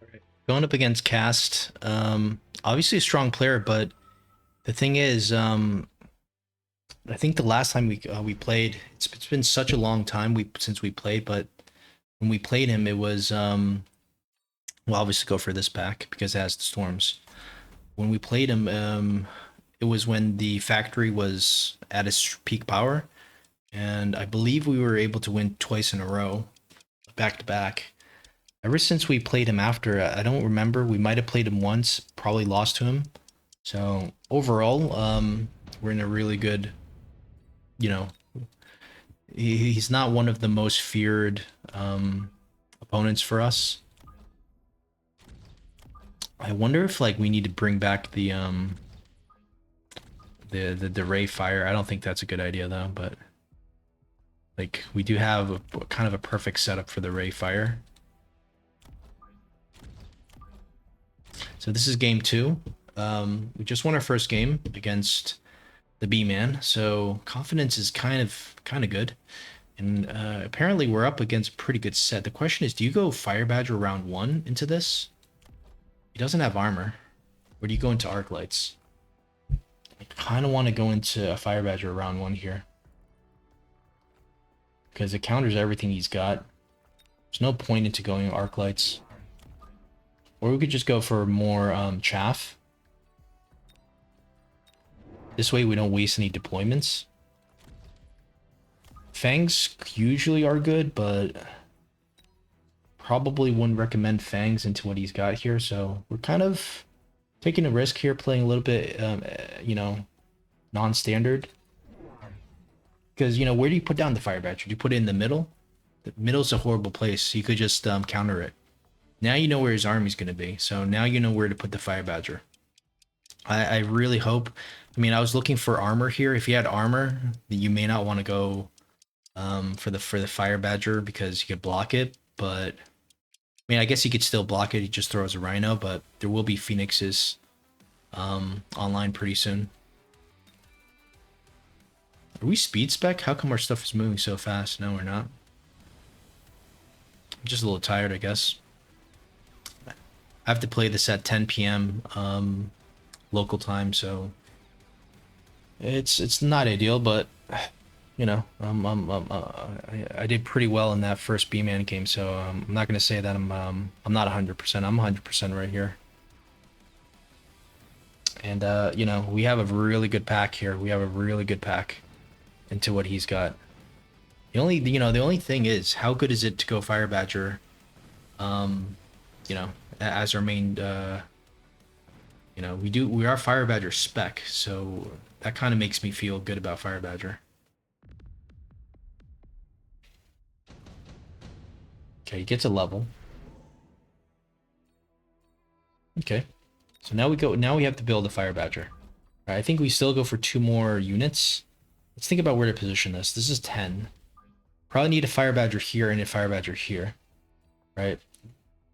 Right. Going up against Cast, obviously a strong player, but the thing is, I think the last time we played, it's been such a long time since we played, but when we played him, it was we'll obviously go for this pack because it has the storms. When we played him, it was when the factory was at its peak power, and I believe we were able to win twice in a row, back to back. Ever since we played him after, I don't remember. We might have played him once, probably lost to him. So overall, we're in a really good, you know, he's not one of the most feared opponents for us. I wonder if like we need to bring back the ray fire. I don't think that's a good idea though, but like we do have a kind of a perfect setup for the ray fire. So this is game two. We just won our first game against the B-man, so confidence is kind of good. And apparently we're up against a pretty good set. The question is, do you go Fire Badger round one into this? He doesn't have armor. Or do you go into Arc Lights? I kind of want to go into a Fire Badger round one here. Because it counters everything he's got. There's no point into going Arc Lights. Or we could just go for more chaff. This way we don't waste any deployments. Fangs usually are good, but probably wouldn't recommend Fangs into what he's got here. So we're kind of taking a risk here, playing a little bit, non-standard. Because, where do you put down the Fire Badger? Do you put it in the middle? The middle's a horrible place. You could just counter it. Now you know where his army's going to be. So now you know where to put the Fire Badger. I really hope. I mean, I was looking for armor here. If you had armor, you may not want to go for the Fire Badger because you could block it. But I mean, I guess he could still block it. He just throws a Rhino, but there will be Phoenixes online pretty soon. Are we speed spec? How come our stuff is moving so fast? No, we're not. I'm just a little tired, I guess. I have to play this at 10 p.m. Local time, so it's not ideal, but I did pretty well in that first B-man game, so I'm not gonna say that I'm not 100%. I'm 100% right here. And we have a really good pack here. We have a really good pack into what he's got. The only thing is, how good is it to go Fire Badger, as our main, we are Fire Badger spec, so that kind of makes me feel good about Fire Badger. Okay, he gets a level. Okay. So now we have to build a Fire Badger. All right, I think we still go for 2 more units. Let's think about where to position this. This is 10. Probably need a Fire Badger here and a Fire Badger here. Right?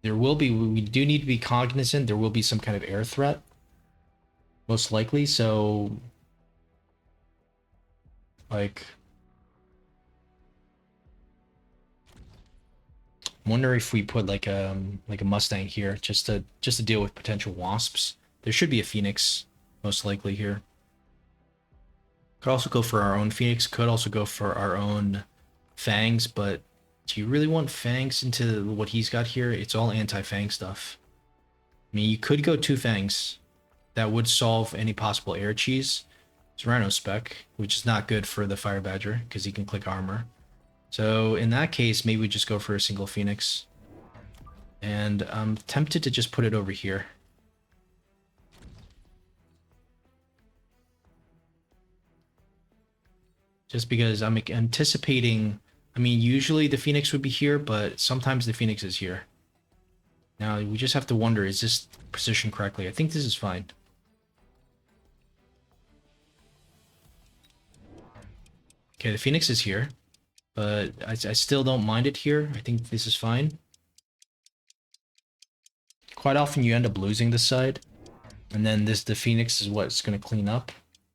We do need to be cognizant. There will be some kind of air threat. Most likely, so like wonder if we put like a Mustang here just to deal with potential wasps. There should be a Phoenix most likely here. Could also go for our own Phoenix. Could also go for our own Fangs, but do you really want Fangs into what he's got here? It's all anti-Fang stuff. I mean, you could go 2 Fangs. That would solve any possible air cheese. It's Rhino spec, which is not good for the Fire Badger because he can click armor. So in that case, maybe we just go for a single Phoenix. And I'm tempted to just put it over here. Just because I'm anticipating, I mean, usually the Phoenix would be here, but sometimes the Phoenix is here. Now, we just have to wonder, is this positioned correctly? I think this is fine. Okay, the Phoenix is here, but I still don't mind it here. I think this is fine. Quite often you end up losing this side, and then the Phoenix is what's going to clean up.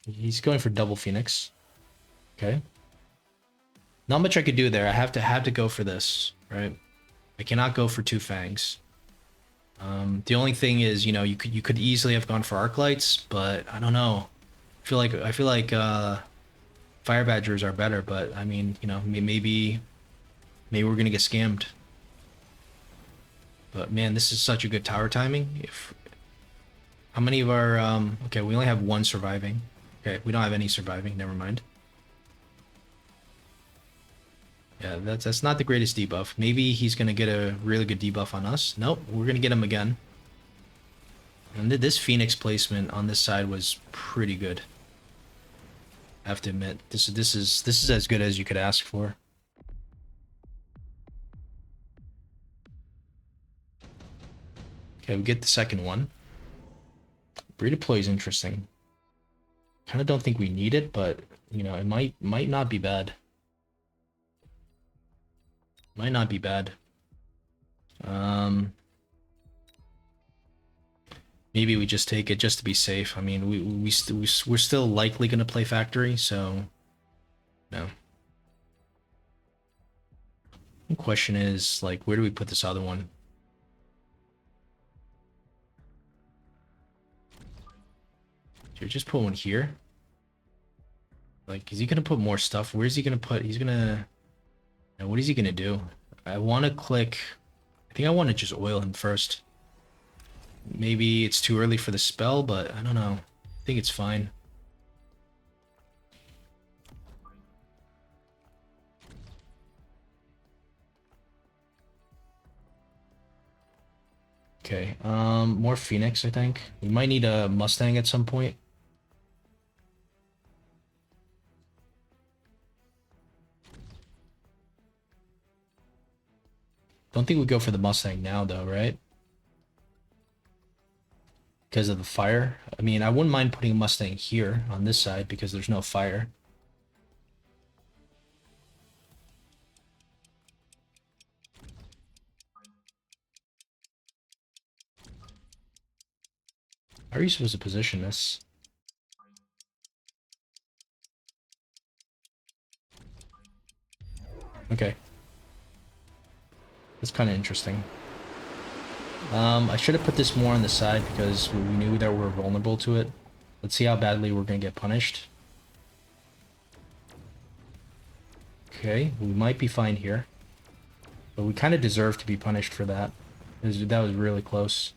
He's going for double Phoenix. Okay. Not much I could do there. I have to go for this, right? I cannot go for 2 Fangs. The only thing is, you know, you could easily have gone for arc lights, but I don't know. I feel like fire badgers are better, but I mean, you know, maybe we're gonna get scammed. But man, this is such a good tower timing. If how many of our okay, we only have one surviving. Okay, we don't have any surviving. Never mind. Yeah, that's not the greatest debuff. Maybe he's gonna get a really good debuff on us. Nope, we're gonna get him again. And this Phoenix placement on this side was pretty good. I have to admit, this is as good as you could ask for. Okay, we get the second one. Redeploy is interesting. Kind of don't think we need it, but you know, it might not be bad. Might not be bad. Maybe we just take it just to be safe. I mean, we're still likely gonna play factory, so no. The question is like, where do we put this other one? Should we just put one here? Like, is he gonna put more stuff? Where's he gonna put? He's gonna. What is he gonna do? I want to click. I think I want to just oil him first. Maybe it's too early for the spell, but I don't know. I think it's fine. Okay, more Phoenix, I think. We might need a Mustang at some point. Don't think we go for the Mustang now, though, right? Because of the fire. I mean, I wouldn't mind putting a Mustang here on this side because there's no fire. How are you supposed to position this? Okay. That's kind of interesting. I should have put this more on the side because we knew that we're vulnerable to it. Let's see how badly we're going to get punished. Okay, we might be fine here. But we kind of deserve to be punished for that. That was really close.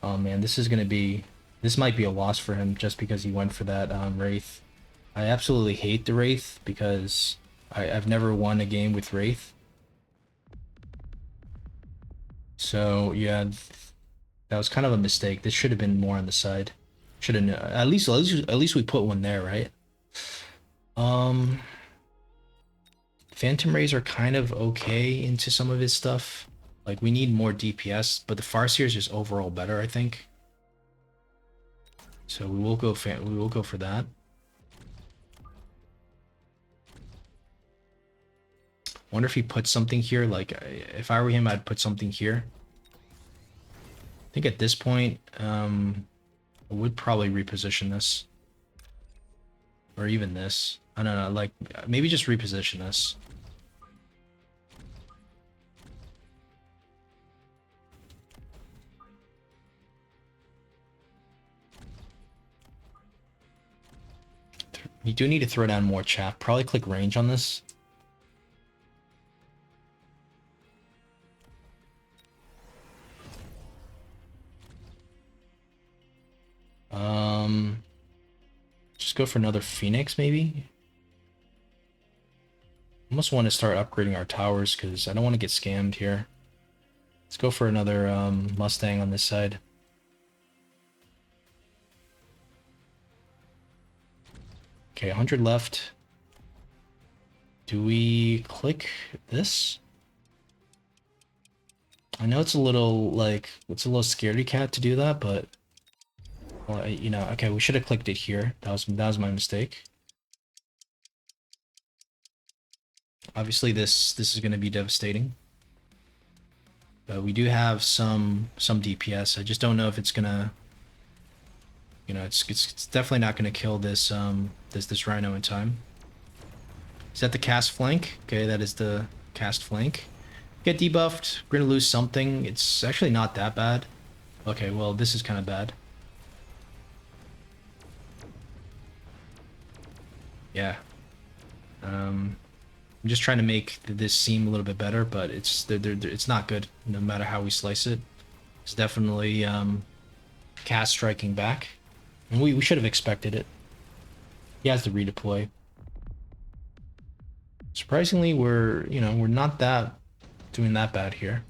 Oh man, this is going to be... This might be a loss for him just because he went for that Wraith. I absolutely hate the Wraith because I've never won a game with Wraith. So yeah, that was kind of a mistake. This should have been more on the side. Should have at least we put one there, right? Um, Phantom Rays are kind of okay into some of his stuff. Like we need more DPS, but the Farseer is just overall better, I think. So we will go for that. Wonder if he puts something here. Like if I were him, I'd put something here. I think at this point, I would probably reposition this. Or even this. I don't know, like maybe just reposition this. You do need to throw down more chaff. Probably click range on this. Just go for another Phoenix, maybe? Almost want to start upgrading our towers because I don't want to get scammed here. Let's go for another Mustang on this side. Okay, 100 left. Do we click this? I know it's a little, like, it's a little scaredy cat to do that, but... Well, you know, okay, we should have clicked it here. That was my mistake. Obviously, this is going to be devastating. But we do have some DPS. I just don't know if it's gonna, you know, it's definitely not gonna kill this this Rhino in time. Is that the cast flank? Okay, that is the cast flank. get debuffed. We're gonna lose something. It's actually not that bad. Okay, well, this is kind of bad. Yeah. I'm just trying to make this seem a little bit better, but it's not good no matter how we slice it. It's definitely cast striking back. And we should have expected it. He has to redeploy. Surprisingly, we're not that doing that bad here.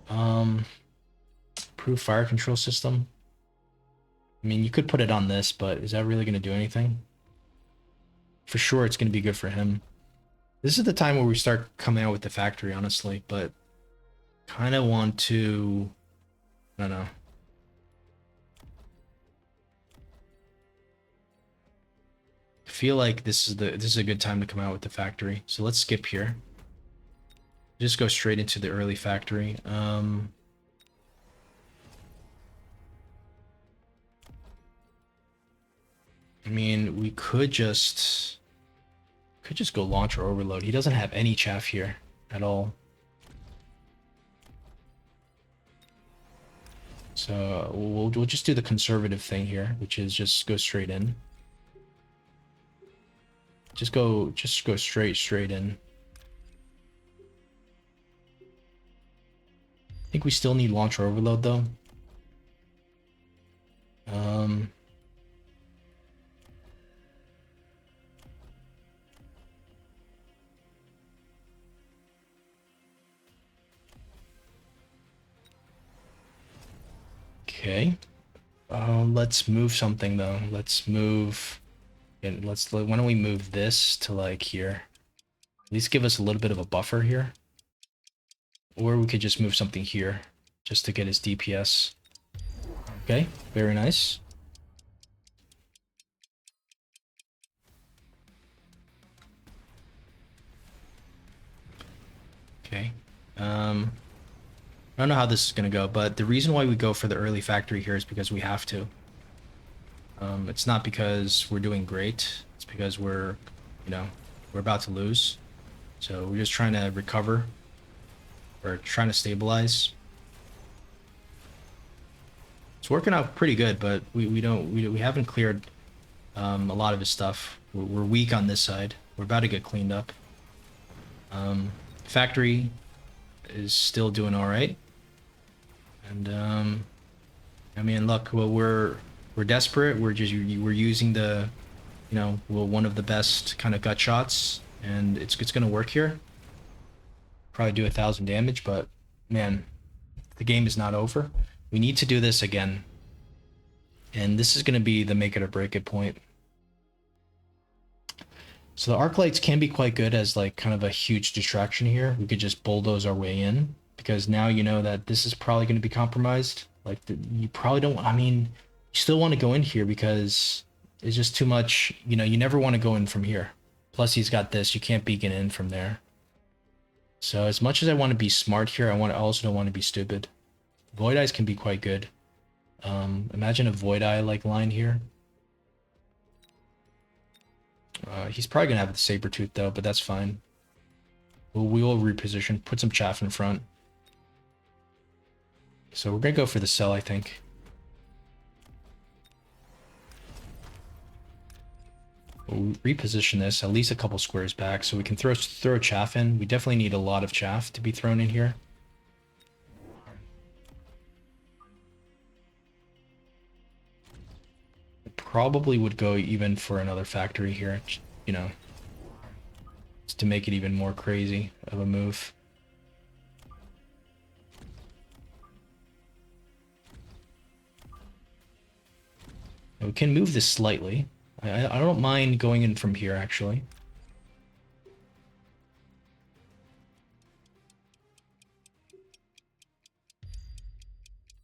Improved fire control system. I mean, you could put it on this, but is that really going to do anything? For sure, it's going to be good for him. This is the time where we start coming out with the factory, honestly, but kind of want to, I don't know. I feel like this is a good time to come out with the factory. So let's skip here. Just go straight into the early factory. I mean, we could just go launch or overload. He doesn't have any chaff here at all. So we'll just do the conservative thing here, which is just go straight in. Just go straight in. I think we still need launch or overload though. Okay. Let's move something though. Let's move. And why don't we move this to like here? At least give us a little bit of a buffer here. Or we could just move something here just to get his DPS. Okay, very nice. Okay. I don't know how this is going to go, but the reason why we go for the early factory here is because we have to. It's not because we're doing great. It's because we're about to lose. So we're just trying to recover or trying to stabilize. It's working out pretty good, but we haven't cleared a lot of his stuff. We're weak on this side. We're about to get cleaned up. Factory is still doing all right. And I mean, look, well, we're desperate. We're using the, one of the best kind of gut shots, and it's gonna work here. Probably do 1,000 damage, but man, the game is not over. We need to do this again, and this is gonna be the make it or break it point. So the arc lights can be quite good as like kind of a huge distraction here. We could just bulldoze our way in, because now you know that this is probably going to be compromised. Like you probably don't, I mean, you still want to go in here because it's just too much, you never want to go in from here. Plus he's got this, you can't beacon in from there. So as much as I want to be smart here, I also don't want to be stupid. Void Eyes can be quite good. Imagine a Void Eye like line here. He's probably gonna have the Sabertooth though, but that's fine. We will reposition, put some chaff in front. So we're gonna go for the cell, I think. We'll reposition this at least a couple squares back so we can throw chaff in. We definitely need a lot of chaff to be thrown in here. Probably would go even for another factory here, just to make it even more crazy of a move. We can move this slightly. I don't mind going in from here, actually.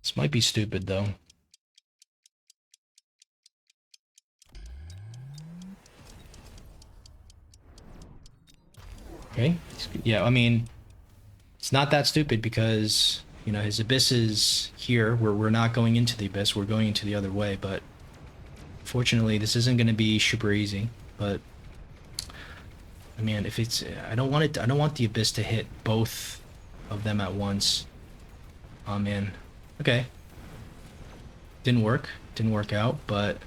This might be stupid, though. Okay. Yeah, I mean, it's not that stupid because, his abyss is here. We're not going into the abyss. We're going into the other way, but fortunately, this isn't going to be super easy, but Man, if it's, I don't want it. I don't want the Abyss to hit both of them at once. Oh man. Okay. Didn't work. Didn't work out, but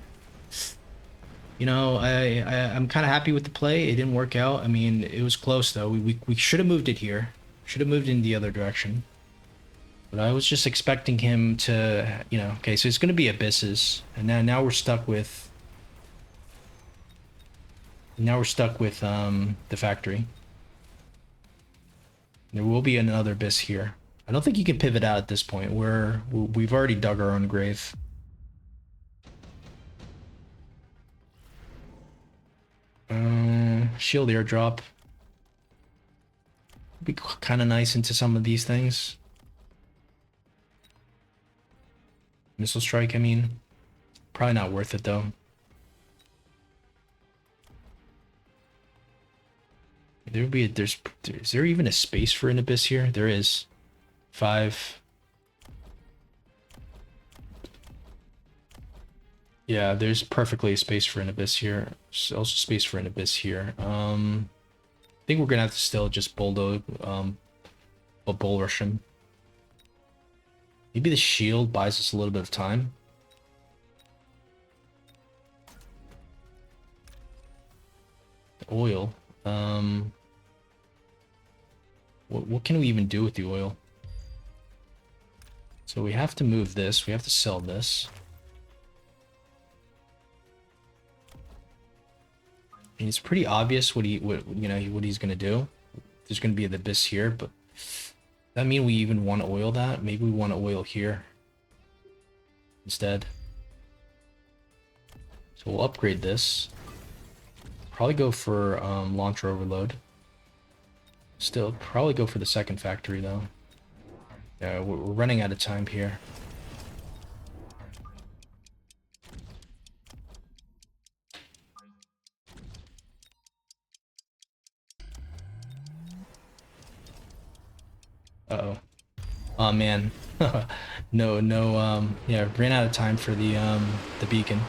you know, I'm kind of happy with the play. It didn't work out. I mean, it was close though. We should have moved it here. Should have moved in the other direction. But I was just expecting him to, you know, okay, so it's going to be Abysses. And now we're stuck with the factory. There will be another Abyss here. I don't think you can pivot out at this point. We've already dug our own grave. Shield airdrop. Be kind of nice into some of these things. Missile strike, I mean. Probably not worth it though. There would be is there even a space for an Abyss here? There is. 5. Yeah, there's perfectly a space for an Abyss here. There's also space for an Abyss here. I think we're gonna have to still just bulldoze, bull rush him. Maybe the shield buys us a little bit of time. The oil. What can we even do with the oil? So we have to move this. We have to sell this. And it's pretty obvious what he's gonna do. There's gonna be an Abyss here, but does that mean we even want to oil that? Maybe we want to oil here instead. So we'll upgrade this. Probably go for launcher overload. Still, probably go for the second factory though. Yeah, we're running out of time here. Uh-oh. Oh man. Yeah, ran out of time for the beacon.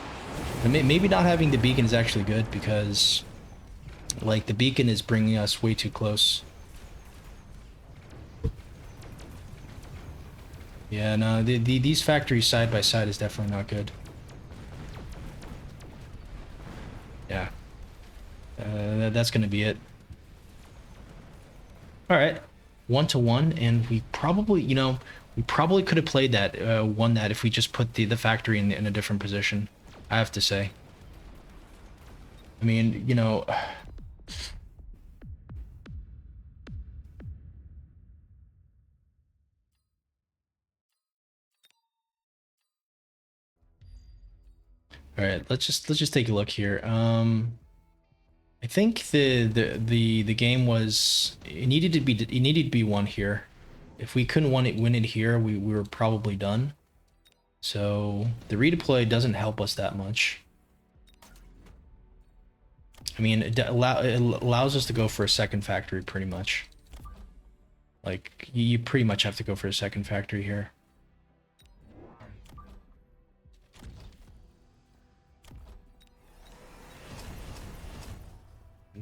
Maybe not having the beacon is actually good because like the beacon is bringing us way too close. Yeah, no, these factories side by side is definitely not good. Yeah. That's gonna be it. Alright. 1-1, and we probably, we probably could have played that, won that if we just put the factory in a different position, I have to say. I mean, all right, let's just take a look here. I think the game was it needed to be won here. If we couldn't win it here, we were probably done. So the redeploy doesn't help us that much. I mean, it allows us to go for a second factory pretty much. Like you pretty much have to go for a second factory here.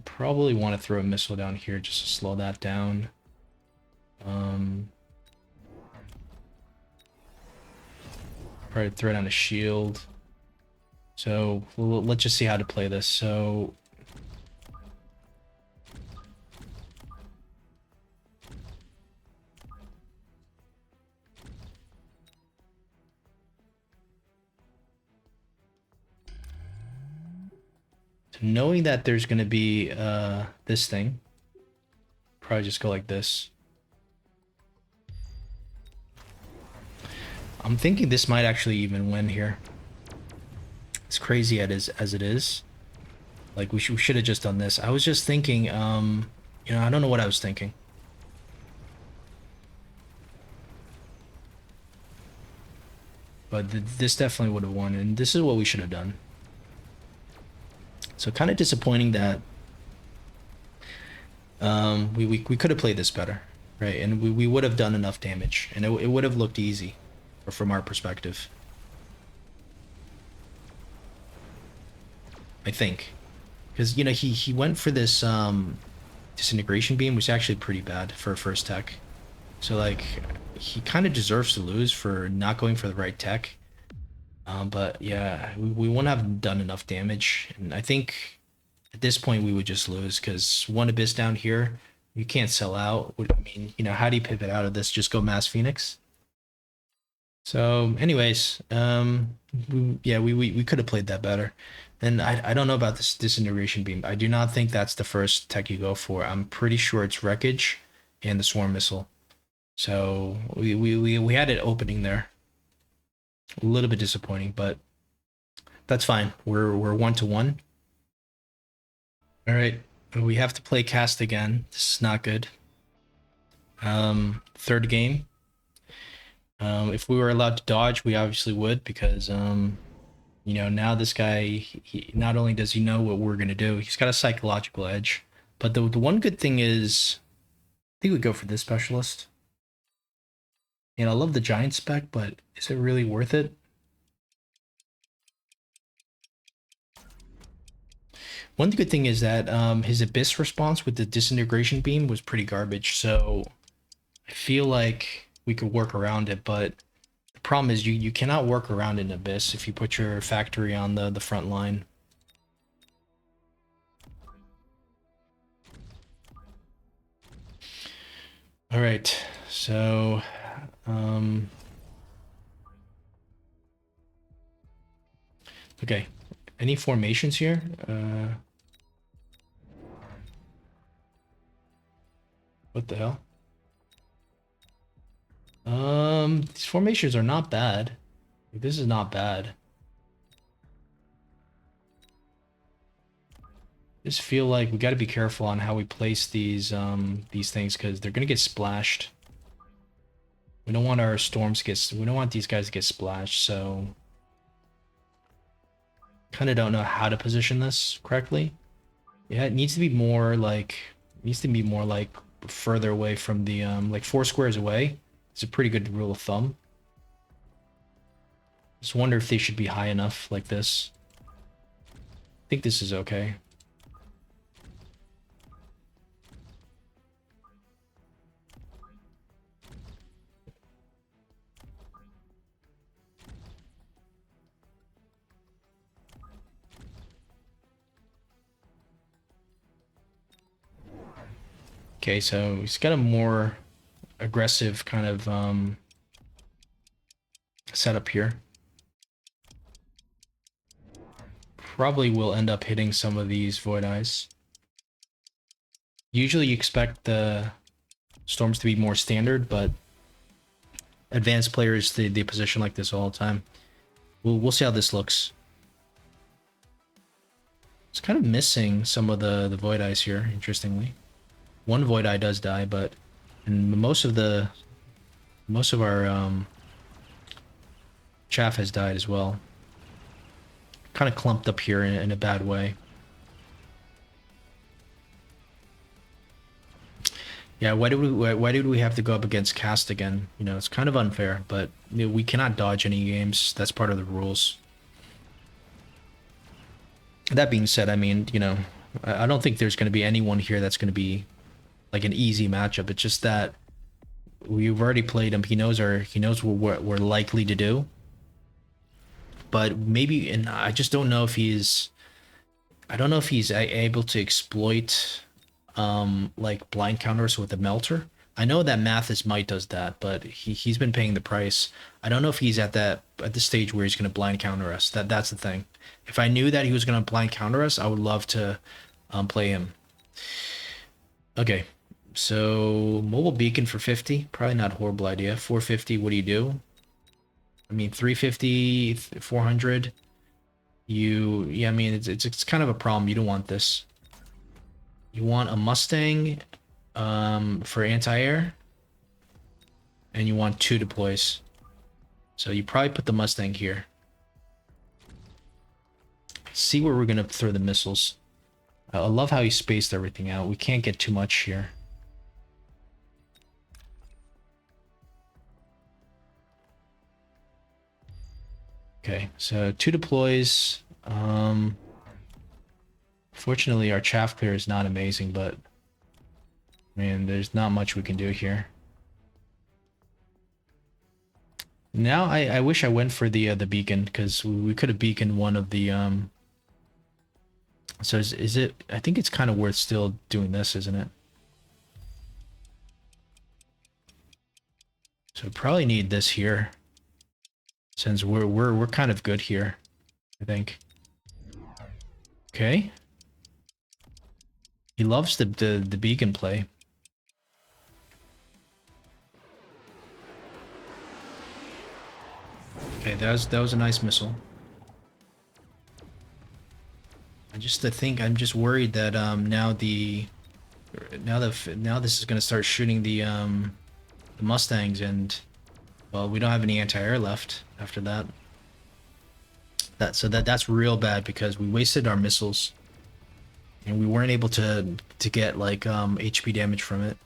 Probably want to throw a missile down here just to slow that down. Probably throw down a shield. So let's just see how to play this. So knowing that there's going to be this thing, probably just go like this. I'm thinking this might actually even win here. As crazy as it is, like we should have just done this. I was just thinking, I don't know what I was thinking. But this definitely would have won, and this is what we should have done. So kind of disappointing that we could have played this better, right? And we would have done enough damage, and it would have looked easy, from our perspective. I think. Because, you know, he went for this disintegration beam, which is actually pretty bad for a first tech. So, like, he kind of deserves to lose for not going for the right tech. But yeah, we wouldn't have done enough damage. And I think at this point we would just lose because one Abyss down here, you can't sell out. I mean, you know, how do you pivot out of this? Just go Mass Phoenix? So, anyways, yeah, we could have played that better. And I don't know about this disintegration beam. I do not think that's the first tech you go for. I'm pretty sure it's wreckage and the swarm missile. So we had it opening there. A little bit disappointing, but that's fine. We're 1-1. All right, we have to play cast again. This is not good. Third game. If we were allowed to dodge, we obviously would because you know, now this guy, he not only does he know what we're gonna do, he's got a psychological edge. But the one good thing is, I think we go for this specialist. And I love the giant spec, but is it really worth it? One good thing is that his Abyss response with the disintegration beam was pretty garbage, so I feel like we could work around it, but the problem is you cannot work around an Abyss if you put your factory on the front line. All right, so okay, any formations here? What the hell? These formations are not bad. This is not bad. Just feel like we got to be careful on how we place these things because they're gonna get splashed. We don't want our storms to get. We don't want these guys to get splashed. So, kind of don't know how to position this correctly. Yeah, it needs to be more like. Needs to be more like further away from the like 4 squares away. It's a pretty good rule of thumb. Just wonder if they should be high enough like this. I think this is okay. Okay, so he's got a more aggressive kind of setup here. Probably will end up hitting some of these Void Eyes. Usually you expect the storms to be more standard, but advanced players, they position like this all the time. We'll see how this looks. It's kind of missing some of the Void Eyes here, interestingly. One Void Eye does die, but and most of our chaff has died as well. Kind of clumped up here in a bad way. Yeah, why did we have to go up against cast again? You know, it's kind of unfair, but you know, we cannot dodge any games. That's part of the rules. That being said, I mean, you know, I don't think there's going to be anyone here that's going to be like an easy matchup. It's just that we've already played him. He knows what we're likely to do. But maybe, and I just don't know if he's. I don't know if he's able to exploit like blind counters with a melter. I know that Mathis might does that, but he's been paying the price. I don't know if he's at the stage where he's going to blind counter us. That's the thing. If I knew that he was going to blind counter us, I would love to play him. Okay, so mobile beacon for 50, probably not a horrible idea. 450, what do you do? I mean, 350, 400. Yeah, I mean, it's kind of a problem. You don't want this. You want a Mustang for anti-air, and you want 2 deploys. So you probably put the Mustang here. See where we're gonna throw the missiles. I love how he spaced everything out. We can't get too much here. Okay, so 2 deploys. Fortunately, our chaff clear is not amazing, but man, there's not much we can do here. Now I wish I went for the beacon, because we could have beaconed one of the So is it? I think it's kind of worth still doing this, isn't it? So probably need this here, since we're kind of good here, I think. Okay. He loves the beacon play. Okay, that was a nice missile. I think I'm just worried that now this is gonna start shooting the Mustangs, and well, we don't have any anti-air left after that. That's real bad, because we wasted our missiles and we weren't able to get like HP damage from it,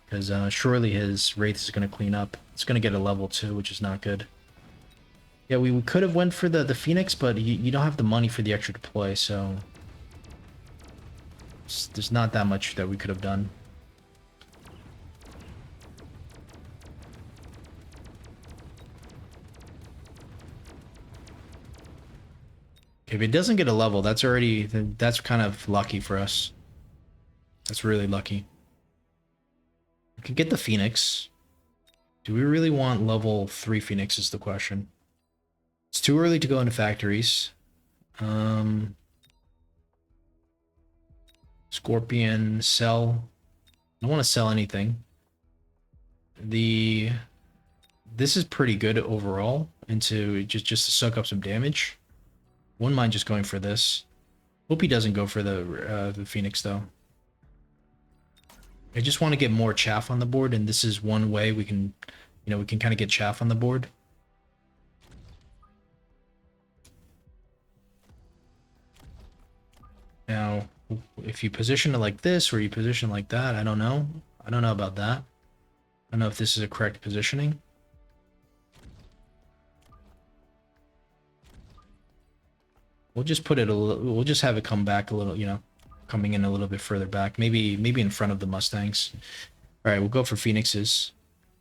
because surely his Wraith is gonna clean up. It's gonna get a level 2, which is not good. Yeah, we could have went for the Phoenix, but you don't have the money for the extra deploy, so there's not that much that we could have done. If it doesn't get a level, that's kind of lucky for us. That's really lucky. We could get the Phoenix. Do we really want level 3 Phoenix is the question. It's too early to go into factories. Scorpion, sell. I don't want to sell anything. This is pretty good overall, into just to soak up some damage. Wouldn't mind just going for this. Hope he doesn't go for the Phoenix though. I just want to get more chaff on the board, and this is one way we can, we can kind of get chaff on the board. Now, if you position it like this or you position it like that, I don't know. I don't know about that. I don't know if this is a correct positioning. We'll just put it a little, we'll just have it come back a little, coming in a little bit further back. Maybe in front of the Mustangs. All right, we'll go for Phoenixes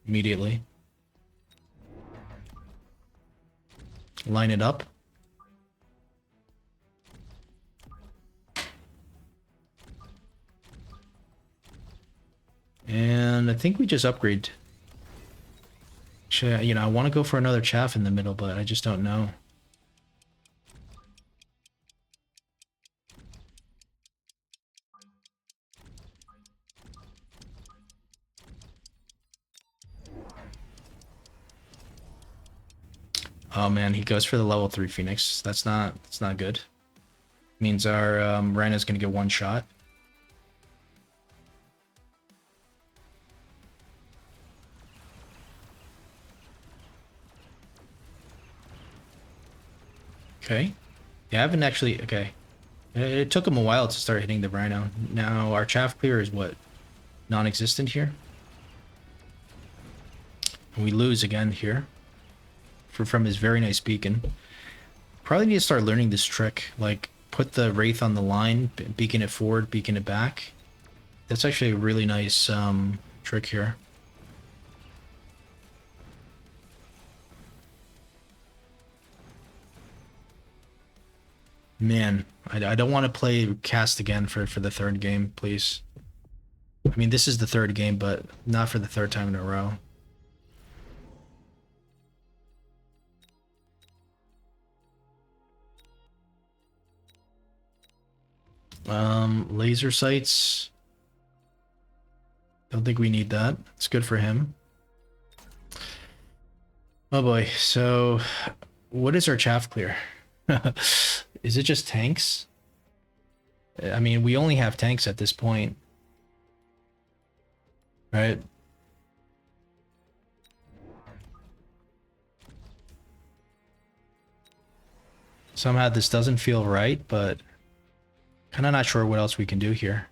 immediately. Line it up. And I think we just upgrade. Actually, I want to go for another chaff in the middle, but I just don't know. Oh man, he goes for the level 3 Phoenix. That's not good. Means our Rhino's gonna get one shot. Okay. Yeah, I haven't actually... Okay. It took him a while to start hitting the Rhino. Now, our chaff clear is what? Non-existent here? And we lose again here. From his very nice beacon. Probably need to start learning this trick. Like, put the Wraith on the line, beacon it forward, beacon it back. That's actually a really nice trick here. Man, I don't want to play cast again for the third game, please. I mean, this is the third game, but not for the third time in a row. Laser sights. Don't think we need that. It's good for him. Oh boy, so what is our chaff clear? Is it just tanks? I mean, we only have tanks at this point. Right? Somehow this doesn't feel right, but kind of not sure what else we can do here.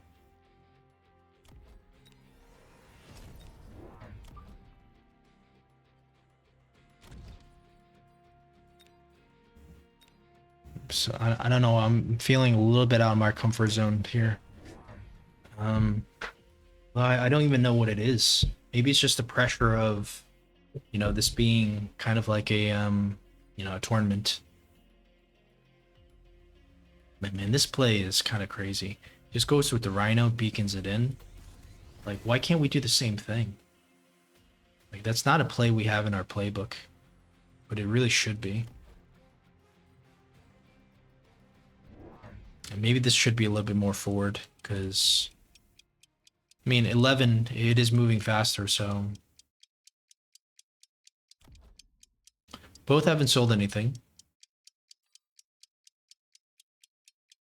So I don't know. I'm feeling a little bit out of my comfort zone here. Um, well, I don't even know what it is. Maybe it's just the pressure of, you know, this being kind of like a you know, a tournament. But man, this play is kind of crazy. Just goes with the Rhino, beacons it in. Like, why can't we do the same thing? Like, that's not a play we have in our playbook, but it really should be. And maybe this should be a little bit more forward, because, I mean, 11, it is moving faster, so. Both haven't sold anything.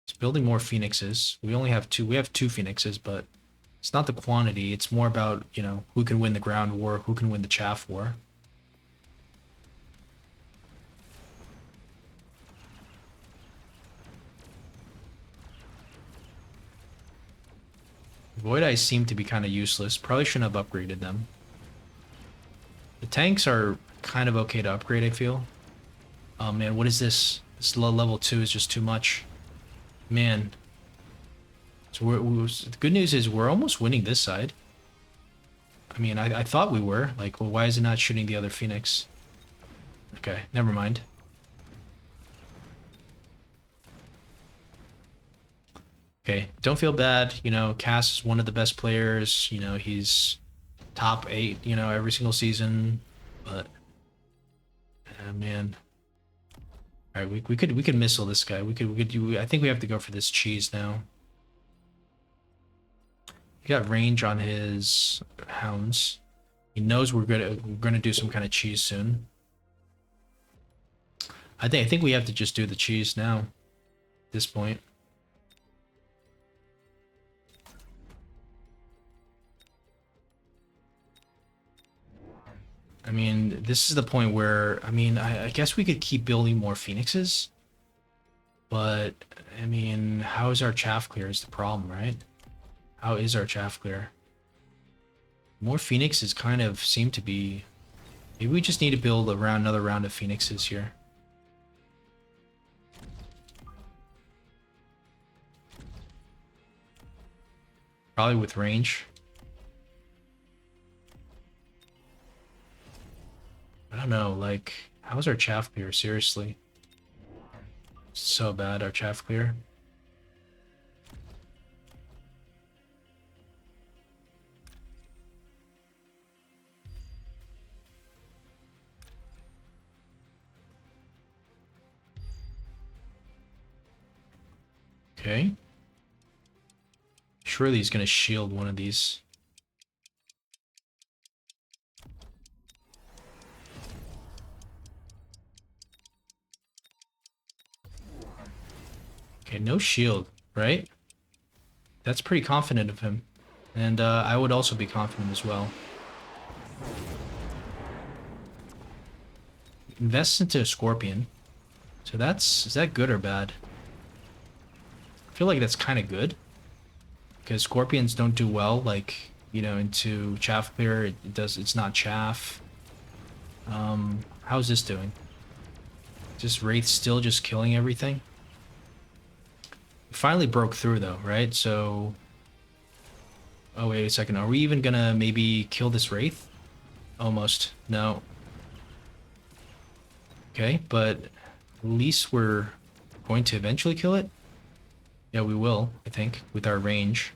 It's building more phoenixes. We only have two. We have two phoenixes, but it's not the quantity. It's more about, you know, who can win the ground war, who can win the chaff war. Void Eyes seem to be kind of useless. Probably shouldn't have upgraded them. The tanks are kind of okay to upgrade, I feel. Oh man, what is this? This low level 2 is just too much. Man. So the good news is we're almost winning this side. I mean, I thought we were. Like, well, why is it not shooting the other Phoenix? Okay, never mind. Okay, don't feel bad. You know, Cass is one of the best players. You know, he's top 8, you know, every single season. But, man. All right, we could missile this guy. We could do. I think we have to go for this cheese now. He got range on his hounds. He knows we're gonna do some kind of cheese soon. I think we have to just do the cheese now. At this point. I mean, this is the point where, I mean, I guess we could keep building more phoenixes, but I mean, how is our chaff clear is the problem, right? How is our chaff clear? More phoenixes kind of seem to be. Maybe we just need to build another round of phoenixes here. Probably with range. I don't know, like, how's our chaff clear? Seriously. So bad, our chaff clear. Okay. Surely he's gonna shield one of these. Okay, no shield, right? That's pretty confident of him. And I would also be confident as well. Invest into a scorpion. So is that good or bad? I feel like that's kind of good. Because scorpions don't do well, like, you know, into chaff clear. It's not chaff. How's this doing? Just Wraith still just killing everything? We finally broke through though, right? So, oh wait a second, are we even gonna maybe kill this Wraith? Almost. No. Okay, but at least we're going to eventually kill it. Yeah, we will, I think, with our range.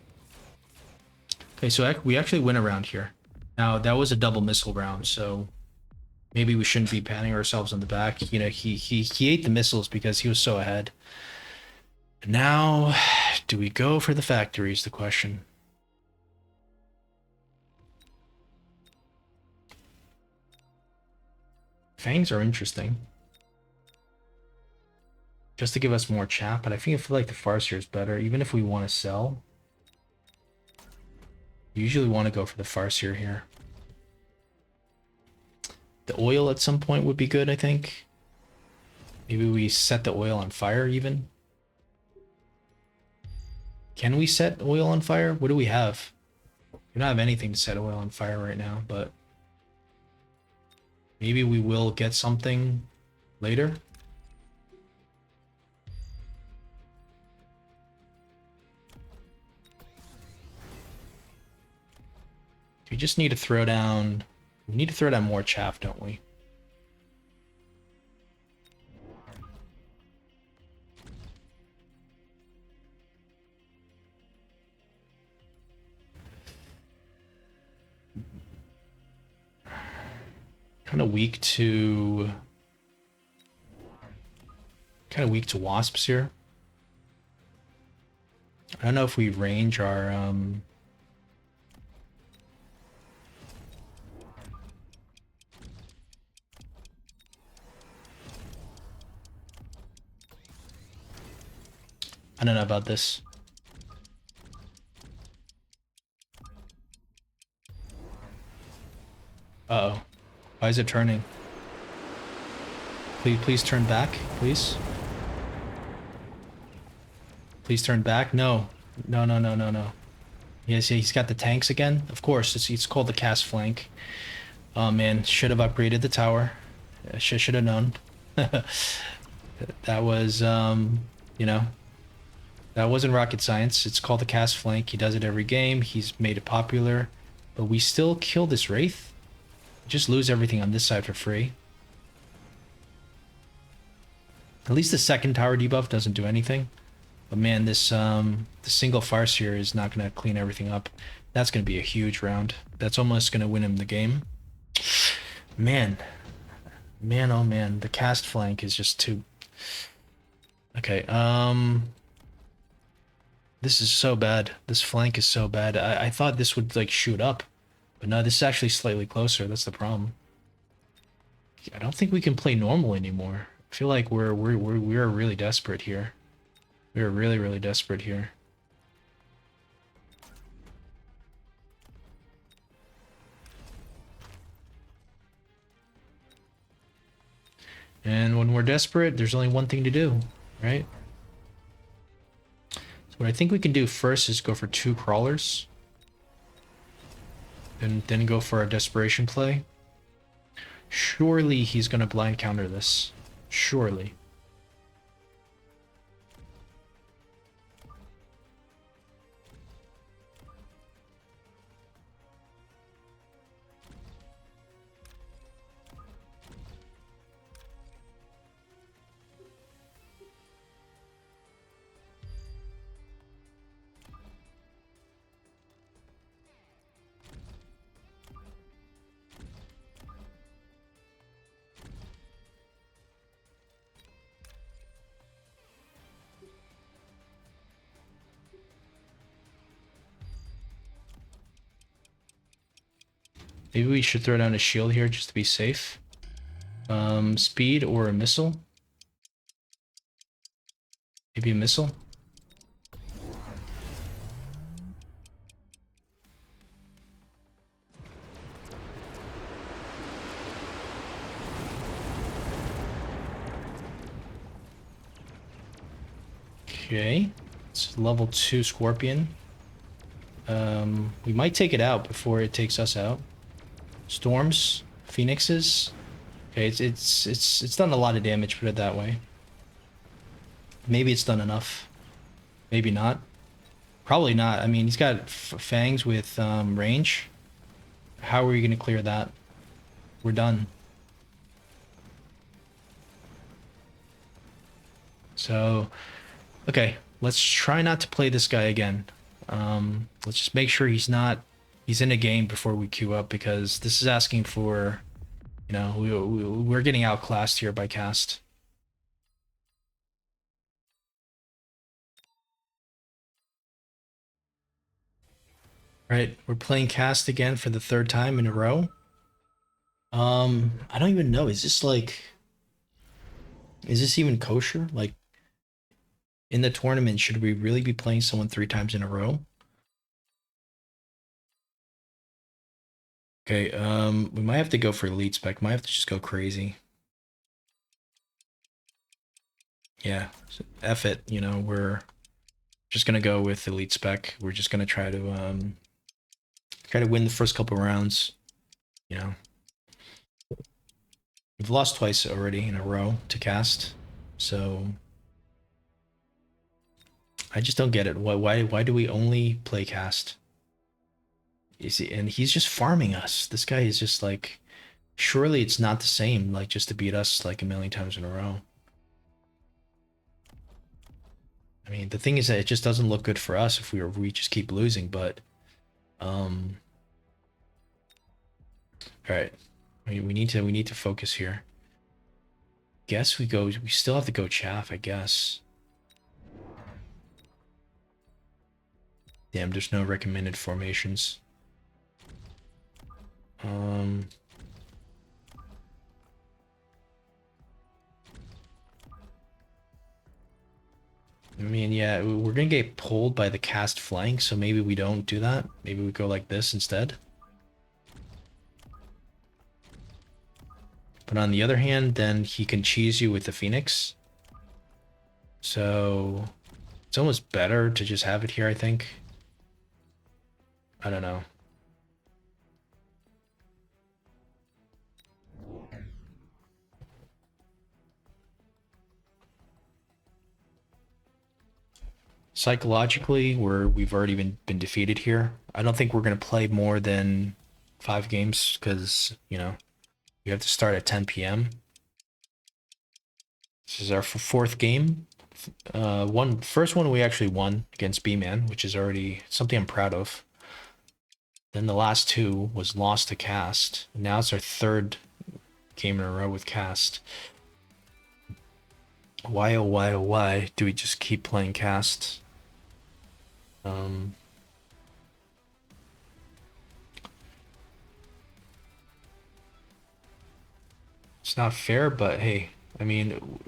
Okay, so we actually win a round here. Now, that was a double missile round, so maybe we shouldn't be patting ourselves on the back. You know, he ate the missiles because he was so ahead. Now, do we go for the factory is the question. Fangs are interesting. Just to give us more chat, but I feel like the Farseer is better, even if we want to sell. You usually want to go for the Farseer here. The oil at some point would be good, I think. Maybe we set the oil on fire even. Can we set oil on fire? What do we have? We don't have anything to set oil on fire right now, but maybe we will get something later. We just need to throw down... We need to throw down more chaff, don't we? Kind of weak to... Kind of weak to wasps here. I don't know if we range our... I don't know about this. Uh-oh. Why is it turning? Please turn back, please. Please turn back. No. No, no, no, no, no. Yes, he's got the tanks again. Of course, it's called the cast flank. Oh man, should have upgraded the tower. Should have known. That was, you know, that wasn't rocket science. It's called the cast flank. He does it every game. He's made it popular. But we still kill this Wraith. Just lose everything on this side for free. At least the second tower debuff doesn't do anything. But man, this the single Farseer is not going to clean everything up. That's going to be a huge round. That's almost going to win him the game. Man. Man, oh man. The cast flank is just too... Okay, this is so bad. This flank is so bad. I thought this would, like, shoot up. But no, this is actually slightly closer. That's the problem. I don't think we can play normal anymore. I feel like we're really desperate here. We're really, really desperate here. And when we're desperate, there's only one thing to do, right? So what I think we can do first is go for 2 crawlers. And then go for a desperation play. Surely he's going to blind counter this. Surely. Maybe we should throw down a shield here just to be safe. Speed or a missile? Maybe a missile? Okay. It's level 2 Scorpion. We might take it out before it takes us out. Storms, Phoenixes. Okay, it's done a lot of damage, put it that way. Maybe it's done enough. Maybe not. Probably not. I mean, he's got fangs with range. How are we going to clear that? We're done. So, okay, let's try not to play this guy again. Let's just make sure he's in a game before we queue up, because this is asking for, you know, we're getting outclassed here by cast. Right, we're playing cast again for the 3rd time in a row. I don't even know. Is this even kosher? Like, in the tournament, should we really be playing someone 3 times in a row? Okay, we might have to go for elite spec. Might have to just go crazy. Yeah, so F it, you know, we're just gonna go with elite spec. We're just gonna try to win the first couple rounds, you know. We've lost twice already in a row to cast, so I just don't get it. Why do we only play cast? And he's just farming us. This guy is just like, surely it's not the same, like just to beat us like a million times in a row. I mean, the thing is that it just doesn't look good for us if we just keep losing, but um all right. I mean, we need to focus here. Guess we still have to go chaff, I guess. Damn, there's no recommended formations. Um I mean, yeah, we're gonna get pulled by the cast flank, so maybe we don't do that. Maybe we go like this instead. But on the other hand, then he can cheese you with the Phoenix. So it's almost better to just have it here, I think. I don't know. Psychologically, we've already been defeated here. I don't think we're gonna play more than 5 games because, you know, we have to start at 10 p.m. This is our fourth game. First one we actually won against B-Man, which is already something I'm proud of. Then the last two was lost to Cast. Now it's our third game in a row with Cast. Why oh why oh why do we just keep playing Cast? It's not fair, but hey, I mean,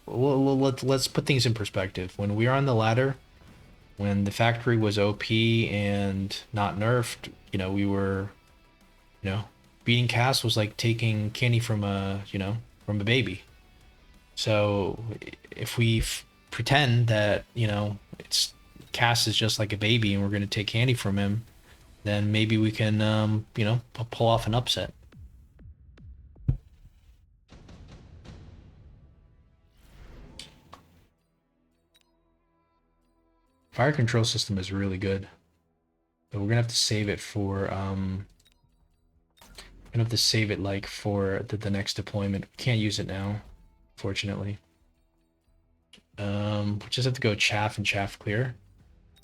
let's put things in perspective. When we were on the ladder, when the factory was OP and not nerfed, you know, we were, you know, beating Cass was like taking candy from a, you know, from a baby. So if we pretend that, you know, it's Cass is just like a baby and we're going to take candy from him, then maybe we can, you know, pull off an upset. Fire control system is really good, but we're gonna have to save it for we're gonna have to save it like for the next deployment. We can't use it now, fortunately. We just have to go chaff and chaff clear.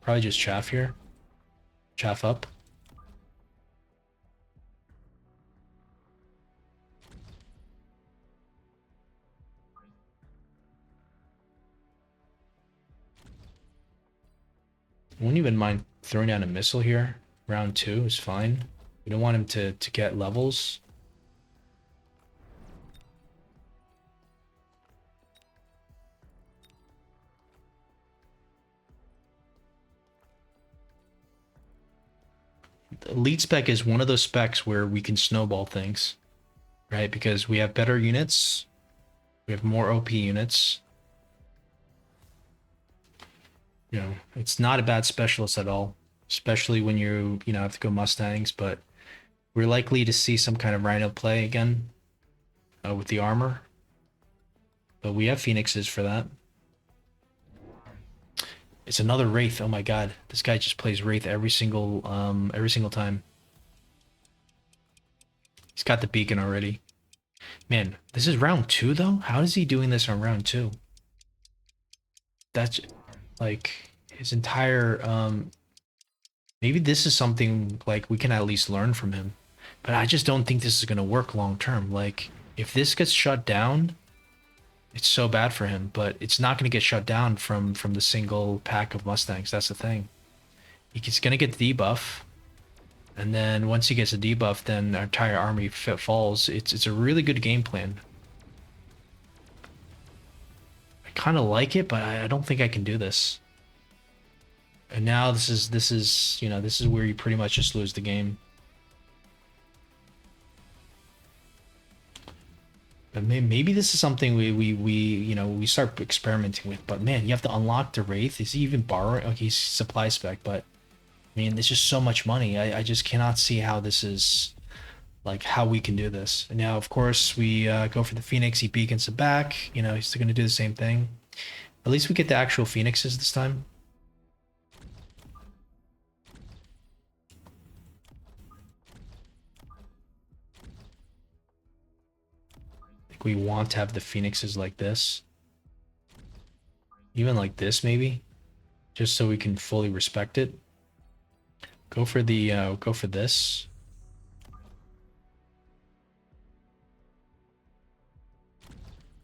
Probably just chaff here. Chaff up. I wouldn't even mind throwing down a missile here. Round 2 is fine. We don't want him to get levels. Elite spec is one of those specs where we can snowball things, right? Because we have better units, we have more OP units. You know, it's not a bad specialist at all, especially when you know, have to go Mustangs, but we're likely to see some kind of Rhino play again with the armor. But we have Phoenixes for that. It's another Wraith. Oh my god. This guy just plays Wraith every single time. He's got the beacon already. Man, this is round 2 though? How is he doing this on round 2? That's like his entire maybe this is something like we can at least learn from him. But I just don't think this is gonna work long term. Like if this gets shut down, it's so bad for him, but it's not gonna get shut down from the single pack of Mustangs. That's the thing. He's gonna get the debuff. And then once he gets a debuff, then our entire army falls. It's a really good game plan. I kind of like it, but I don't think I can do this. And now this is you know, this is where you pretty much just lose the game. But maybe this is something we you know, we start experimenting with. But man, you have to unlock the Wraith. Is he even borrowing? Okay, he's supply spec, but I mean, there's just so much money. I just cannot see how this is, like, how we can do this. And now, of course, we go for the Phoenix. He beacons it back. You know, he's still going to do the same thing. At least we get the actual Phoenixes this time. Like we want to have the phoenixes like this. Even like this maybe. Just so we can fully respect it. Go for this.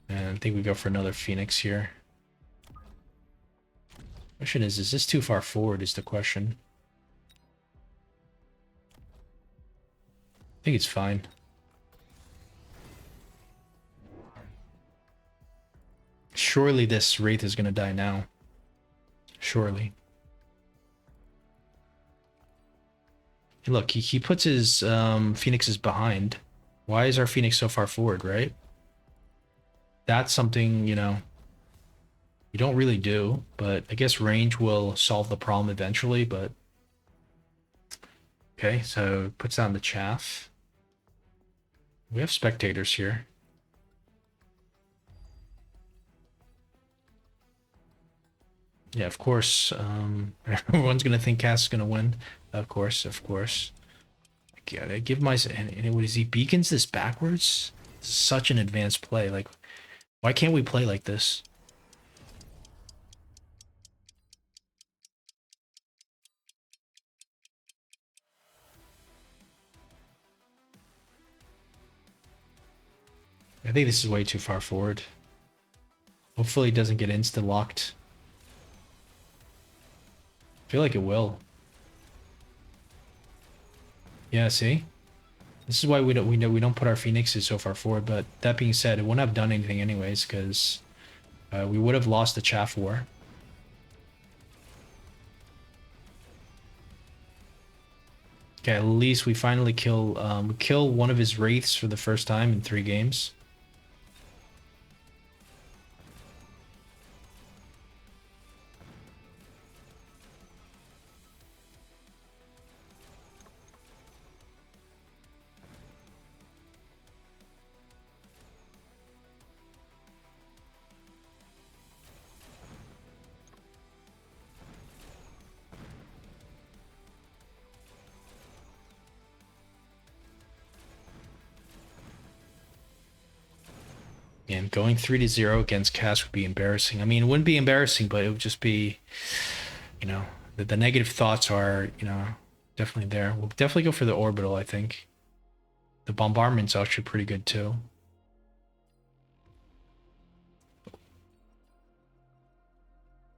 And I think we go for another phoenix here. Question is this too far forward is the question. I think it's fine. Surely this Wraith is going to die now. Surely. Hey, look, he puts his phoenixes behind. Why is our phoenix so far forward, right? That's something, you know, you don't really do, but I guess range will solve the problem eventually, but... Okay, so puts down the chaff. We have spectators here. Yeah, of course. Everyone's gonna think Cass is gonna win. Of course, of course. I give my... And what is he? Beacons this backwards? This is such an advanced play. Like, why can't we play like this? I think this is way too far forward. Hopefully it doesn't get insta-locked. I feel like it will. Yeah, see? This is why we don't put our phoenixes so far forward, but that being said, it wouldn't have done anything anyways, because we would have lost the chaff war. Okay, at least we finally kill one of his wraiths for the first time in 3 games. And going 3-0 against Cass would be embarrassing. I mean, it wouldn't be embarrassing, but it would just be, you know, the negative thoughts are, you know, definitely there. We'll definitely go for the orbital, I think. The bombardment's actually pretty good too.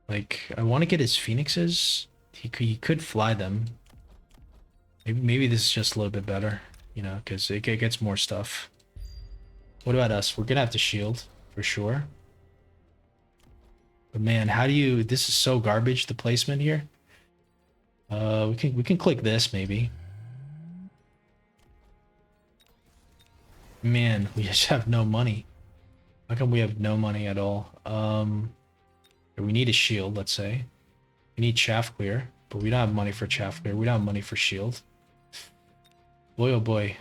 Like, I want to get his phoenixes. He could fly them. Maybe this is just a little bit better, you know, because it gets more stuff. What about us? We're gonna have to shield for sure. But man, how do you... This is so garbage, the placement here. We can click this maybe. Man, we just have no money. How come we have no money at all? We need a shield, let's say. We need chaff clear, but we don't have money for chaff clear. We don't have money for shield. Boy, oh boy.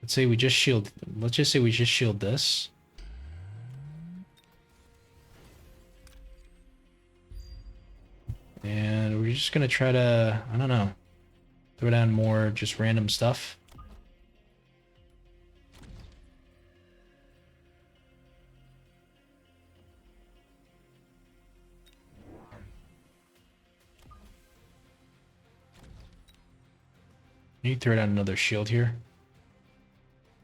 Let's say we just shield. Let's just say we just shield this. And we're just gonna try to, I don't know, throw down more just random stuff. You throw down another shield here.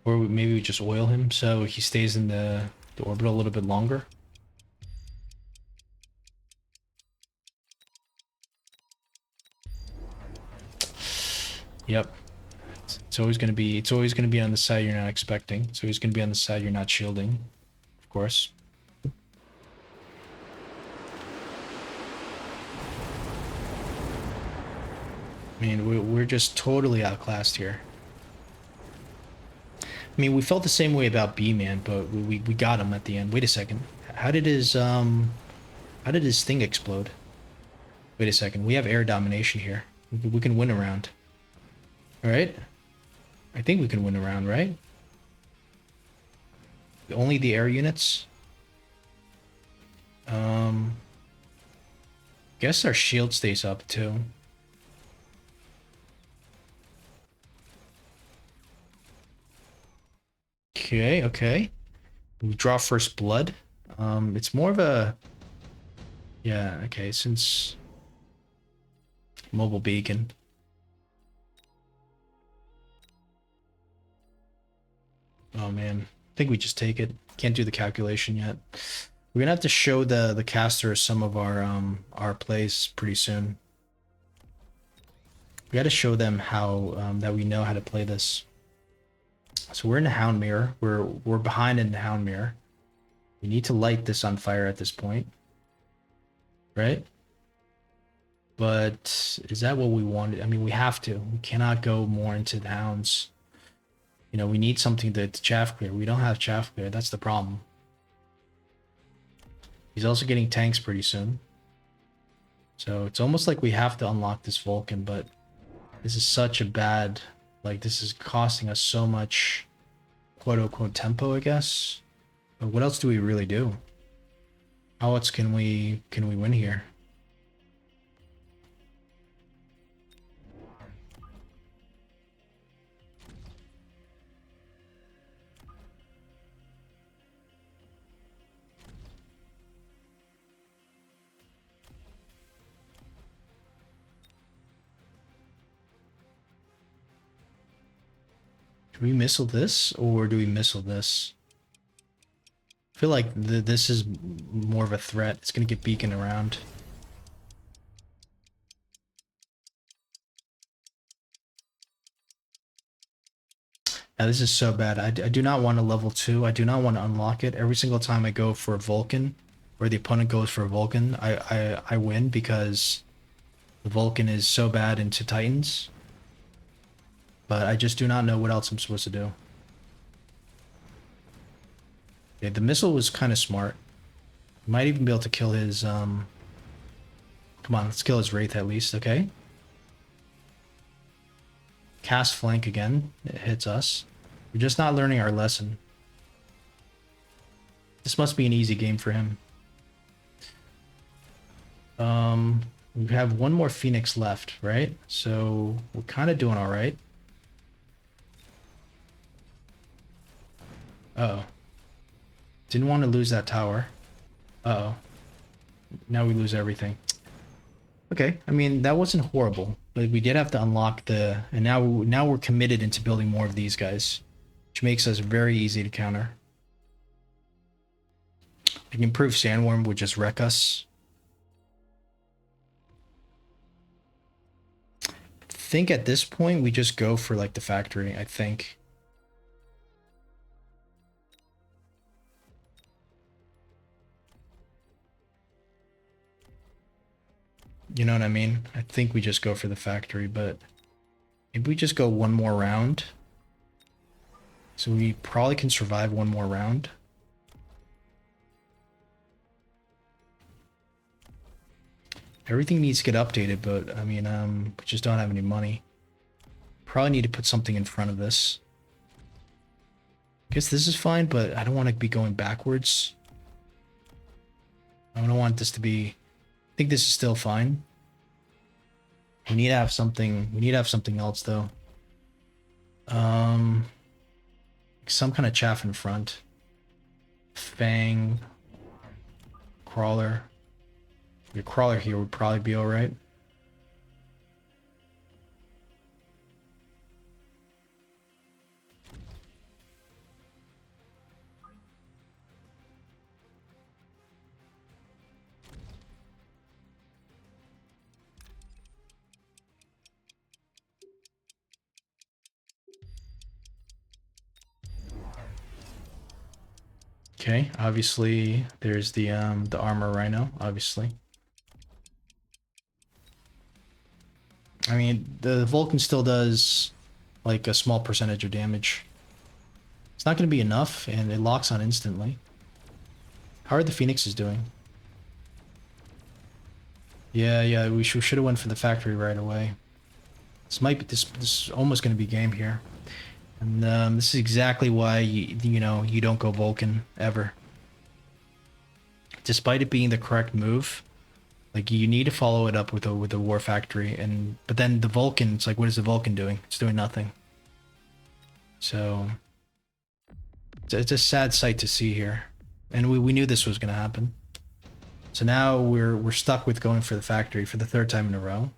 Or maybe we just oil him so he stays in the orbital a little bit longer. Yep. It's always gonna be on the side you're not expecting. It's always gonna be on the side you're not shielding, of course. I mean, we're just totally outclassed here. I mean, we felt the same way about B-Man, but we got him at the end. Wait a second. How did his thing explode? Wait a second. We have air domination here. We can win a round. All right? I think we can win a round, right? Only the air units? Guess our shield stays up too. Okay, okay. We draw first blood. It's more of a... Yeah, okay, since... Mobile beacon. Oh man, I think we just take it. Can't do the calculation yet. We're gonna have to show the caster some of our plays pretty soon. We got to show them how that we know how to play this. So we're in the Hound Mirror. We're behind in the Hound Mirror. We need to light this on fire at this point, right? But is that what we wanted? I mean, we have to. We cannot go more into the Hounds. You know, we need something to chaff clear. We don't have chaff clear. That's the problem. He's also getting tanks pretty soon. So it's almost like we have to unlock this Vulcan, but this is such a bad... Like, this is costing us so much quote-unquote tempo, I guess. But what else do we really do? How else can we win here? Do we missile this, or do we missile this? I feel like this is more of a threat. It's going to get beaconed around. Now, this is so bad. I do not want a level 2. I do not want to unlock it. Every single time I go for a Vulcan, or the opponent goes for a Vulcan, I win because the Vulcan is so bad into Titans. But I just do not know what else I'm supposed to do. Yeah, the missile was kind of smart. Might even be able to kill his, Come on, let's kill his Wraith at least, okay? Cast flank again. It hits us. We're just not learning our lesson. This must be an easy game for him. We have one more Phoenix left, right? So we're kind of doing all right. Uh-oh. Didn't want to lose that tower. Uh-oh. Now we lose everything. Okay, I mean, that wasn't horrible, but we did have to unlock the... And now we're committed into building more of these guys, which makes us very easy to counter. I can prove Sandworm would just wreck us. I think at this point, we just go for, like, the factory, I think. You know what I mean? I think we just go for the factory, but maybe we just go one more round. So we probably can survive one more round. Everything needs to get updated, but I mean, we just don't have any money. Probably need to put something in front of this. I guess this is fine, but I don't want to be going backwards. I don't want this to be... I think this is still fine. We need to have something. We need to have something else though. Some kind of chaff in front. Fang. Crawler. Your crawler here would probably be all right. Okay, obviously there's the armor rhino, obviously. I mean, the Vulcan still does like a small percentage of damage. It's not going to be enough, and it locks on instantly. How are the Phoenixes doing? Yeah, we should have went for the factory right away. This might be this is almost going to be game here. And this is exactly why you know you don't go Vulcan ever. Despite it being the correct move, like you need to follow it up with a War Factory, but then the Vulcan, it's like, what is the Vulcan doing? It's doing nothing. So It's a sad sight to see here, and we knew this was going to happen. So now we're stuck with going for the factory for the third time in a row.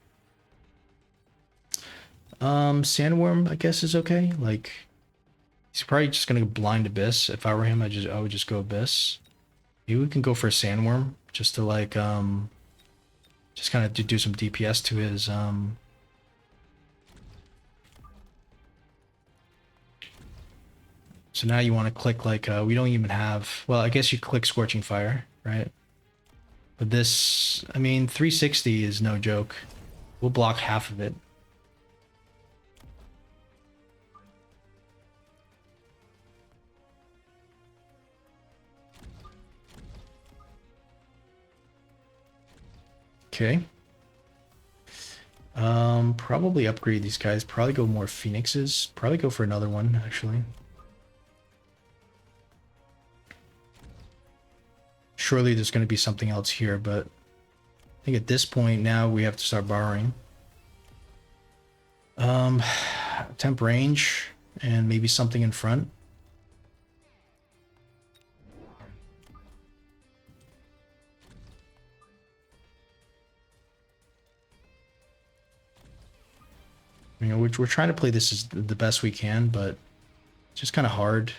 Sandworm, I guess, is okay. Like, he's probably just gonna blind Abyss. If I were him, I would just go Abyss. Maybe we can go for a Sandworm just to like just kind of do some DPS to his So now you want to click like we don't even have, well, I guess you click Scorching Fire, right? But this, I mean, 360 is no joke. We'll block half of it. Okay. Probably upgrade these guys. Probably go more Phoenixes. Probably go for another one, actually. Surely there's going to be something else here, but I think at this point now we have to start borrowing. Temp range and maybe something in front. You know, we're trying to play this as the best we can, but it's just kind of hard.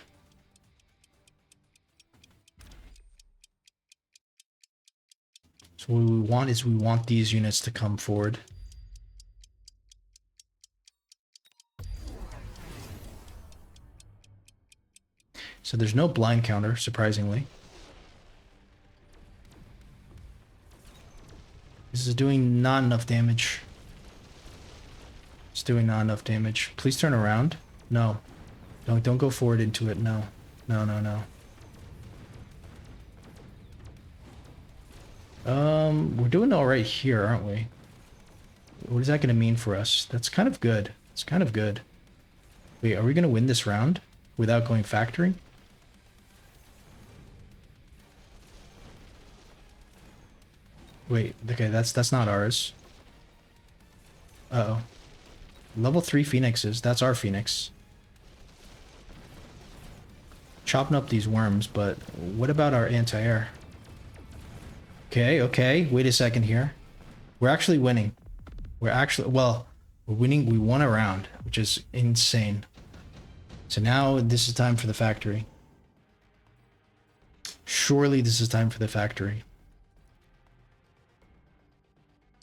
So what we want is we want these units to come forward. So there's no blind counter, surprisingly. This is doing not enough damage. It's doing not enough damage. Please turn around. No. Don't go forward into it. No. No, no, no. We're doing all right here, aren't we? What is that going to mean for us? That's kind of good. It's kind of good. Wait, are we going to win this round without going factory? Wait, okay, that's not ours. Uh-oh. Level 3 Phoenixes. That's our Phoenix. Chopping up these worms, but what about our anti-air? Okay, okay. Wait a second here. We're actually winning. We're actually, well, we're winning. We won a round, which is insane. So now this is time for the factory. Surely this is time for the factory.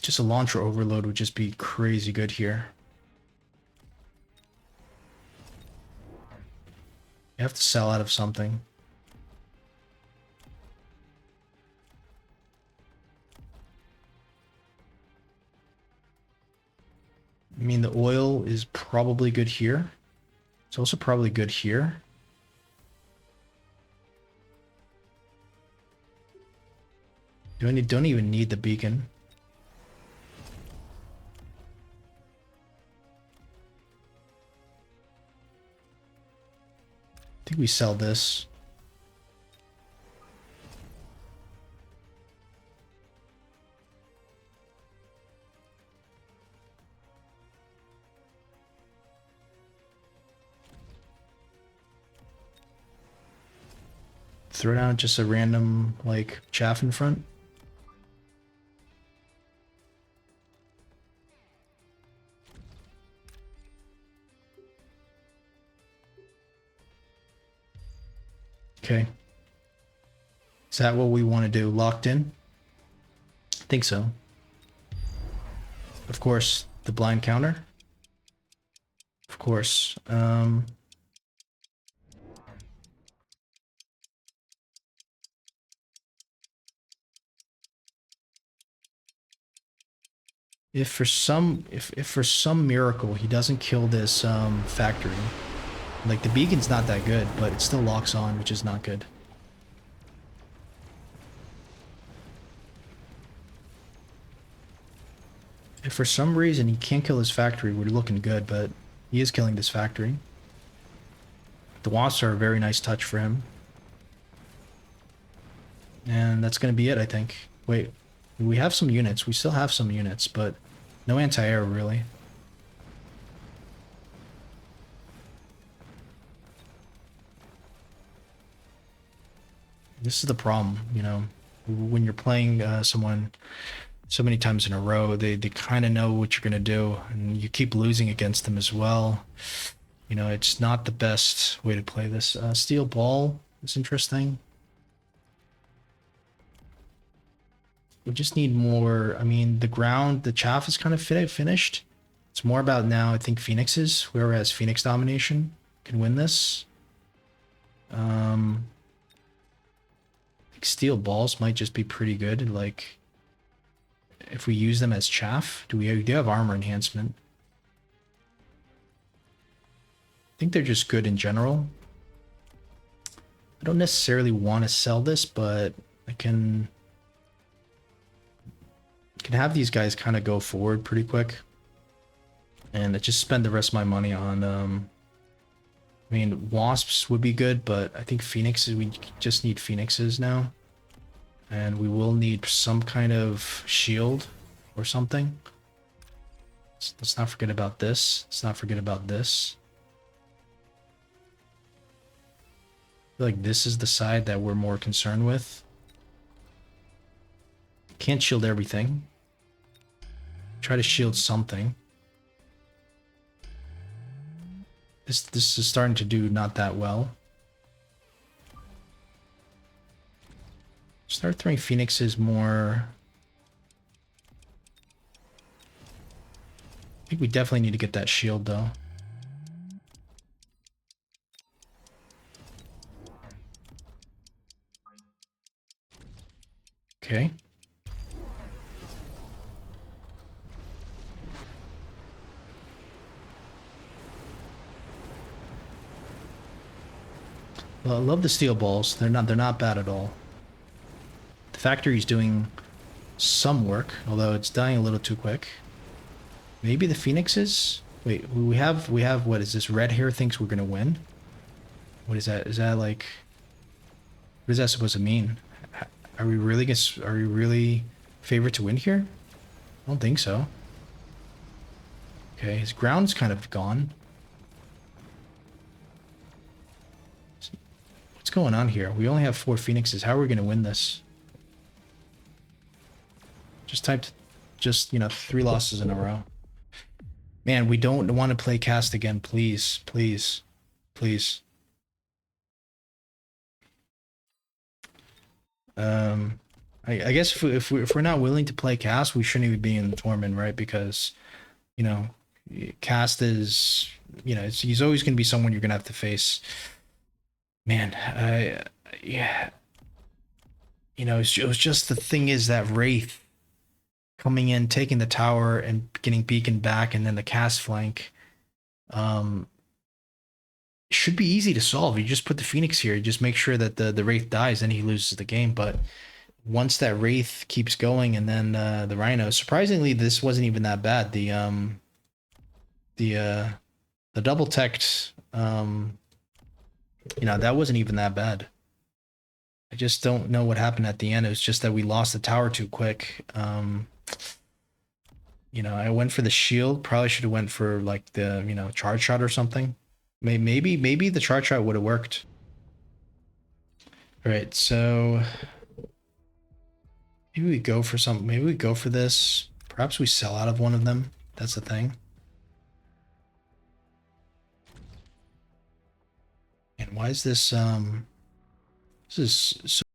Just a launcher overload would just be crazy good here. You have to sell out of something. I mean, the oil is probably good here. It's also probably good here. Don't even need the beacon. I think we sell this. Throw down just a random, like, chaff in front. Okay. Is that what we want to do? Locked in? I think so. Of course, the blind counter. Of course. If for some miracle he doesn't kill this factory, like the beacon's not that good, but it still locks on, which is not good. If for some reason he can't kill his factory, we're looking good, but he is killing this factory. The wasps are a very nice touch for him. And that's going to be it, I think. Wait, we have some units. We still have some units, but no anti-air, really. This is the problem, you know, when you're playing someone so many times in a row, they kind of know what you're gonna do, and you keep losing against them as well. You know, it's not the best way to play this. Steel ball is interesting. We just need more. I mean, the ground, the chaff is kind of finished. It's more about now, I think, Phoenixes. Whoever has Phoenix domination can win this. I think steel balls might just be pretty good. Like, if we use them as chaff, we do have armor enhancement. I think they're just good in general. I don't necessarily want to sell this, but I can have these guys kind of go forward pretty quick. And I just spend the rest of my money on, I mean, wasps would be good, but I think phoenixes, we just need phoenixes now. And we will need some kind of shield or something. Let's not forget about this. Let's not forget about this. I feel like this is the side that we're more concerned with. Can't shield everything. Try to shield something. This is starting to do not that well. Start throwing phoenixes more. I think we definitely need to get that shield though. Okay. Well, I love the steel balls. They're not bad at all. The factory's doing some work, although it's dying a little too quick. Maybe the phoenixes? Wait, we have what is this? Red hair thinks we're gonna win? What is that? Is that like, what is that supposed to mean? Are we really favored to win here? I don't think so. Okay, his ground's kind of gone. What's going on here? We only have 4 phoenixes. How are we going to win this? Just typed, you know, 3 losses in a row. Man, we don't want to play cast again. Please, please, please. I guess if we're not willing to play cast, we shouldn't even be in the tournament, right? Because, you know, cast is, you know, he's always going to be someone you're going to have to face. Man, yeah. You know, it was just the thing is that Wraith coming in, taking the tower, and getting beacon back, and then the cast flank. Should be easy to solve. You just put the Phoenix here, you just make sure that the Wraith dies, and he loses the game. But once that Wraith keeps going, and then the Rhino, surprisingly, this wasn't even that bad. The double teched, you know, that wasn't even that bad. I just don't know what happened at the end. It was just that we lost the tower too quick. You know, I went for the shield. Probably should have went for like the, you know, charge shot or something. Maybe the charge shot would have worked. All right, so maybe we go for something. Maybe we go for this. Perhaps we sell out of one of them. That's the thing. And why is this? This is so